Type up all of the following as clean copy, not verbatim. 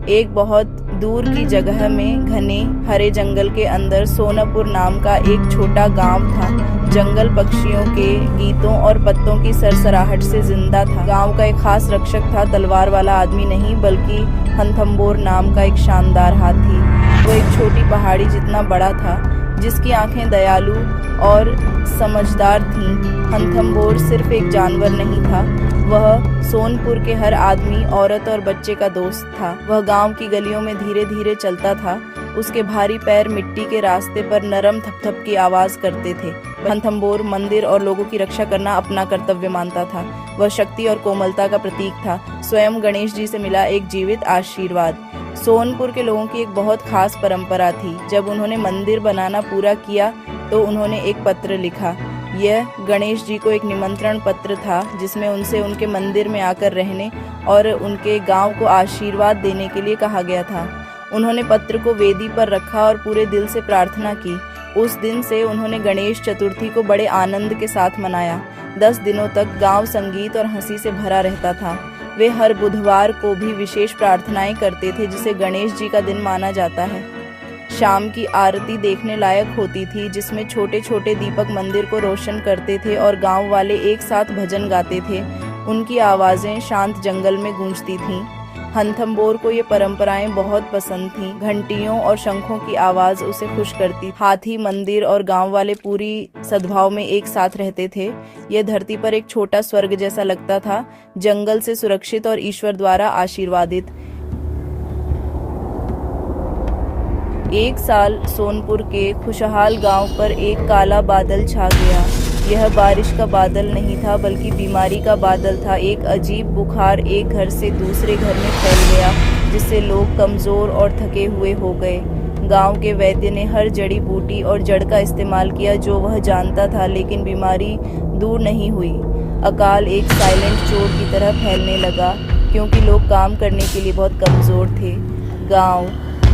एक बहुत दूर की जगह में घने हरे जंगल के अंदर सोनापुर नाम का एक छोटा गांव था। जंगल पक्षियों के गीतों और पत्तों की सरसराहट से जिंदा था। गांव का एक खास रक्षक था, तलवार वाला आदमी नहीं बल्कि हंथम्बोर नाम का एक शानदार हाथी। वो एक छोटी पहाड़ी जितना बड़ा था, जिसकी आंखें दयालु और समझदार थीं। हंथम्बोर सिर्फ एक जानवर नहीं था, वह सोनपुर के हर आदमी, औरत और बच्चे का दोस्त था। वह गांव की गलियों में धीरे धीरे चलता था। उसके भारी पैर मिट्टी के रास्ते पर नरम थपथप की आवाज करते थे। हंथम्बोर मंदिर और लोगों की रक्षा करना अपना कर्तव्य मानता था। वह शक्ति और कोमलता का प्रतीक था, स्वयं गणेश जी से मिला एक जीवित आशीर्वाद। सोनपुर के लोगों की एक बहुत खास परंपरा थी। जब उन्होंने मंदिर बनाना पूरा किया तो उन्होंने एक पत्र लिखा। यह गणेश जी को एक निमंत्रण पत्र था, जिसमें उनसे उनके मंदिर में आकर रहने और उनके गांव को आशीर्वाद देने के लिए कहा गया था। उन्होंने पत्र को वेदी पर रखा और पूरे दिल से प्रार्थना की। उस दिन से उन्होंने गणेश चतुर्थी को बड़े आनंद के साथ मनाया। 10 दिनों तक गांव संगीत और हंसी से भरा रहता था। वे हर बुधवार को भी विशेष प्रार्थनाएं करते थे, जिसे गणेश जी का दिन माना जाता है। शाम की आरती देखने लायक होती थी, जिसमें छोटे छोटे दीपक मंदिर को रोशन करते थे और गांव वाले एक साथ भजन गाते थे। उनकी आवाज़ें शांत जंगल में गूंजती थीं। हंथम्बोर को ये परंपराएं बहुत पसंद थीं। घंटियों और शंखों की आवाज़ उसे खुश करती। हाथी, मंदिर और गांव वाले पूरी सद्भाव में एक साथ रहते थे। यह धरती पर एक छोटा स्वर्ग जैसा लगता था, जंगल से सुरक्षित और ईश्वर द्वारा आशीर्वादित। एक साल सोनपुर के खुशहाल गांव पर एक काला बादल छा गया। यह बारिश का बादल नहीं था बल्कि बीमारी का बादल था। एक अजीब बुखार एक घर से दूसरे घर में फैल गया, जिससे लोग कमज़ोर और थके हुए हो गए। गांव के वैद्य ने हर जड़ी बूटी और जड़ का इस्तेमाल किया जो वह जानता था, लेकिन बीमारी दूर नहीं हुई। अकाल एक साइलेंट चोर की तरह फैलने लगा, क्योंकि लोग काम करने के लिए बहुत कमज़ोर थे। गाँव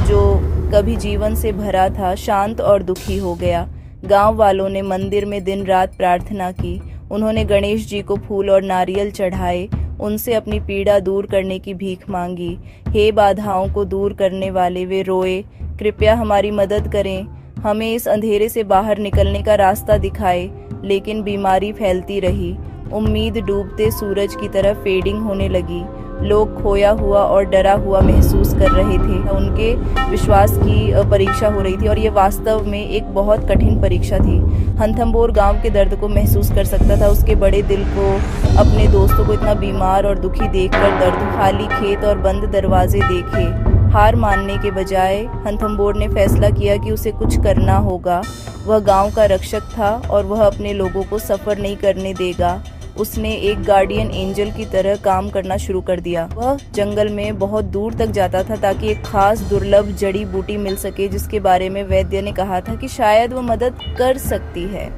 जो कभी जीवन से भरा था, शांत और दुखी हो गया। गांव वालों ने मंदिर में दिन रात प्रार्थना की। उन्होंने गणेश जी को फूल और नारियल चढ़ाए, उनसे अपनी पीड़ा दूर करने की भीख मांगी। हे बाधाओं को दूर करने वाले, वे रोए, कृपया हमारी मदद करें, हमें इस अंधेरे से बाहर निकलने का रास्ता दिखाए। लेकिन बीमारी फैलती रही। उम्मीद डूबते सूरज की तरह फेडिंग होने लगी। लोग खोया हुआ और डरा हुआ महसूस कर रहे थे। उनके विश्वास की परीक्षा हो रही थी और ये वास्तव में एक बहुत कठिन परीक्षा थी। हंथम्बोर गांव के दर्द को महसूस कर सकता था। उसके बड़े दिल को अपने दोस्तों को इतना बीमार और दुखी देखकर दर्द, खाली खेत और बंद दरवाजे देखे। हार मानने के बजाय हंथम्बोर ने फैसला किया कि उसे कुछ करना होगा। वह गांव का रक्षक था और वह अपने लोगों को सफ़र नहीं करने देगा। उसने एक गार्डियन एंजल की तरह काम करना शुरू कर दिया। वह जंगल में बहुत दूर तक जाता था ताकि एक खास दुर्लभ जड़ी बूटी मिल सके, जिसके बारे में वैद्य ने कहा था कि शायद वो मदद कर सकती है।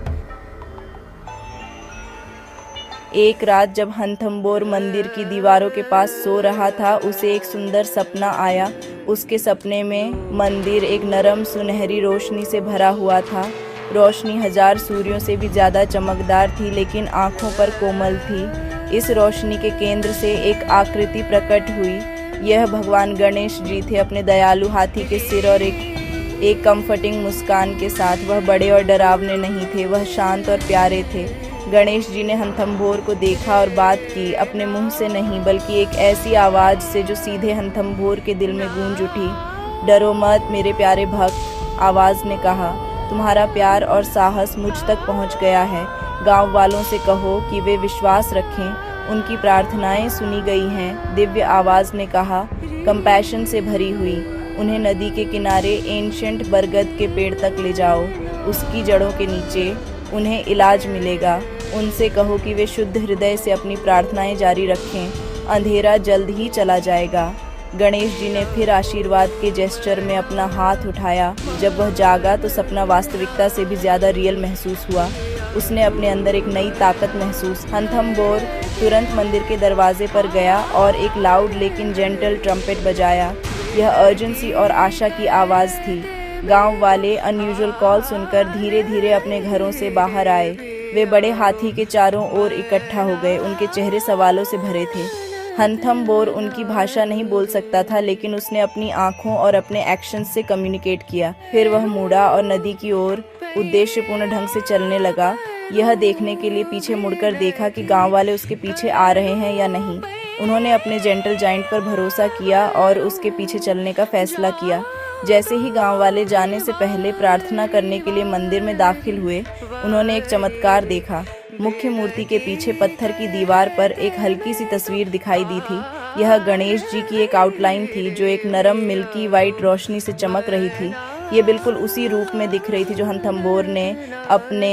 एक रात जब हंथम्बोर मंदिर की दीवारों के पास सो रहा था, उसे एक सुंदर सपना आया। उसके सपने में मंदिर एक नरम सुनहरी रोशनी से भरा हुआ था। रोशनी 1000 सूर्यों से भी ज़्यादा चमकदार थी, लेकिन आँखों पर कोमल थी। इस रोशनी के केंद्र से एक आकृति प्रकट हुई। यह भगवान गणेश जी थे, अपने दयालु हाथी के सिर और एक कंफर्टिंग मुस्कान के साथ। वह बड़े और डरावने नहीं थे, वह शांत और प्यारे थे। गणेश जी ने हंथम्बोर को देखा और बात की, अपने मुंह से नहीं बल्कि एक ऐसी आवाज़ से जो सीधे हंथम्बोर के दिल में गूंज उठी। डरो मत मेरे प्यारे भक्त, आवाज़ ने कहा, तुम्हारा प्यार और साहस मुझ तक पहुंच गया है। गांव वालों से कहो कि वे विश्वास रखें, उनकी प्रार्थनाएं सुनी गई हैं। दिव्य आवाज़ ने कहा, कंपैशन से भरी हुई। उन्हें नदी के किनारे एंशिएंट बरगद के पेड़ तक ले जाओ। उसकी जड़ों के नीचे उन्हें इलाज मिलेगा। उनसे कहो कि वे शुद्ध हृदय से अपनी प्रार्थनाएं जारी रखें। अंधेरा जल्द ही चला जाएगा। गणेश जी ने फिर आशीर्वाद के जेस्चर में अपना हाथ उठाया। जब वह जागा तो सपना वास्तविकता से भी ज़्यादा रियल महसूस हुआ। उसने अपने अंदर एक नई ताकत महसूस। हंथम्बोर तुरंत मंदिर के दरवाजे पर गया और एक लाउड लेकिन जेंटल ट्रम्पेट बजाया। यह अर्जेंसी और आशा की आवाज़ थी। गांव वाले अनयूजुअल कॉल सुनकर धीरे धीरे अपने घरों से बाहर आए। वे बड़े हाथी के चारों ओर इकट्ठा हो गए। उनके चेहरे सवालों से भरे थे। हंथम्बोर उनकी भाषा नहीं बोल सकता था, लेकिन उसने अपनी आंखों और अपने एक्शन से कम्युनिकेट किया। फिर वह मुड़ा और नदी की ओर उद्देश्यपूर्ण ढंग से चलने लगा, यह देखने के लिए पीछे मुड़कर देखा कि गांव वाले उसके पीछे आ रहे हैं या नहीं। उन्होंने अपने जेंटल जाइंट पर भरोसा किया और उसके पीछे चलने का फैसला किया। जैसे ही गांव वाले जाने से पहले प्रार्थना करने के लिए मंदिर में दाखिल हुए, उन्होंने एक चमत्कार देखा। मुख्य मूर्ति के पीछे पत्थर की दीवार पर एक हल्की सी तस्वीर दिखाई दी थी। यह गणेश जी की एक आउटलाइन थी जो एक नरम मिल्की वाइट रोशनी से चमक रही थी। ये बिल्कुल उसी रूप में दिख रही थी जो हंथम्बोर ने अपने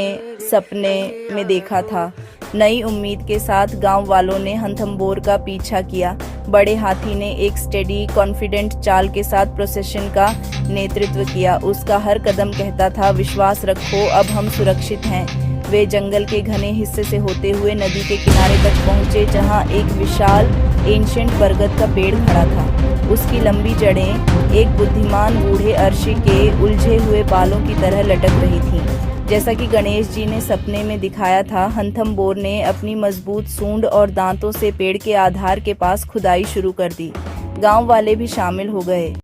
सपने में देखा था। नई उम्मीद के साथ गांव वालों ने हंथम्बोर का पीछा किया। बड़े हाथी ने एक स्टेडी कॉन्फिडेंट चाल के साथ प्रोसेशन का नेतृत्व किया। उसका हर कदम कहता था, विश्वास रखो, अब हम सुरक्षित हैं। वे जंगल के घने हिस्से से होते हुए नदी के किनारे तक पहुंचे, जहां एक विशाल एंशिएंट बरगद का पेड़ खड़ा था। उसकी लंबी जड़ें एक बुद्धिमान बूढ़े अर्शी के उलझे हुए बालों की तरह लटक रही थीं। जैसा कि गणेश जी ने सपने में दिखाया था, हंथम्बोर ने अपनी मजबूत सूंड और दांतों से पेड़ के आधार के पास खुदाई शुरू कर दी। गांव वाले भी शामिल हो गए।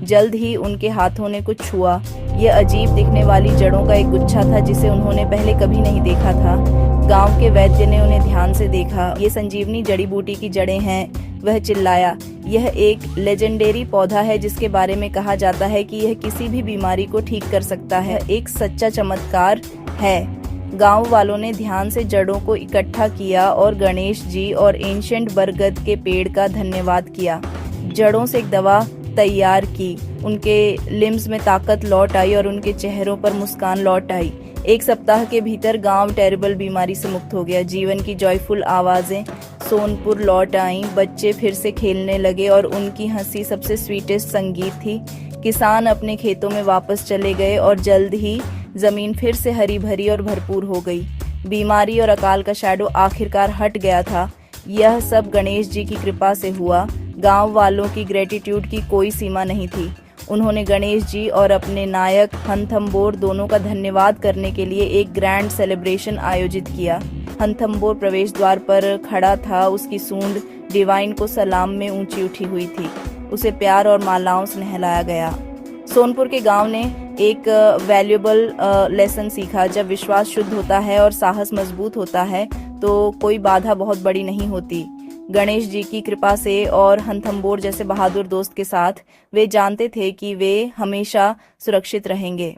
जल्द ही उनके हाथों ने कुछ छुआ। यह अजीब दिखने वाली जड़ों का एक गुच्छा था जिसे उन्होंने पहले कभी नहीं देखा था। गांव के वैद्य ने उन्हें ध्यान से देखा। ये संजीवनी जड़ी बूटी की जड़ें हैं, वह चिल्लाया। यह एक लेजेंडरी पौधा है जिसके बारे में कहा जाता है कि यह किसी भी बीमारी को ठीक कर सकता है। एक सच्चा चमत्कार है। गांव वालों ने ध्यान से जड़ों को इकट्ठा किया और गणेश जी और एंशिएंट बरगद के पेड़ का धन्यवाद किया। जड़ों से एक दवा तैयार की। उनके लिम्स में ताकत लौट आई और उनके चेहरों पर मुस्कान लौट आई। एक सप्ताह के भीतर गांव टेरिबल बीमारी से मुक्त हो गया। जीवन की जॉयफुल आवाजें सोनपुर लौट आईं। बच्चे फिर से खेलने लगे और उनकी हंसी सबसे स्वीटेस्ट संगीत थी। किसान अपने खेतों में वापस चले गए और जल्द ही जमीन फिर से हरी भरी और भरपूर हो गई। बीमारी और अकाल का शैडो आखिरकार हट गया था। यह सब गणेश जी की कृपा से हुआ। गांव वालों की ग्रेटिट्यूड की कोई सीमा नहीं थी। उन्होंने गणेश जी और अपने नायक हंथम्बोर दोनों का धन्यवाद करने के लिए एक ग्रैंड सेलिब्रेशन आयोजित किया। हंथम्बोर प्रवेश द्वार पर खड़ा था। उसकी सूंड डिवाइन को सलाम में ऊंची उठी हुई थी। उसे प्यार और मालाओं से नहलाया गया। सोनपुर के गांव ने एक वैल्यूएबल लेसन सीखा। जब विश्वास शुद्ध होता है और साहस मजबूत होता है तो कोई बाधा बहुत बड़ी नहीं होती। गणेश जी की कृपा से और हंथम्बोर जैसे बहादुर दोस्त के साथ वे जानते थे कि वे हमेशा सुरक्षित रहेंगे।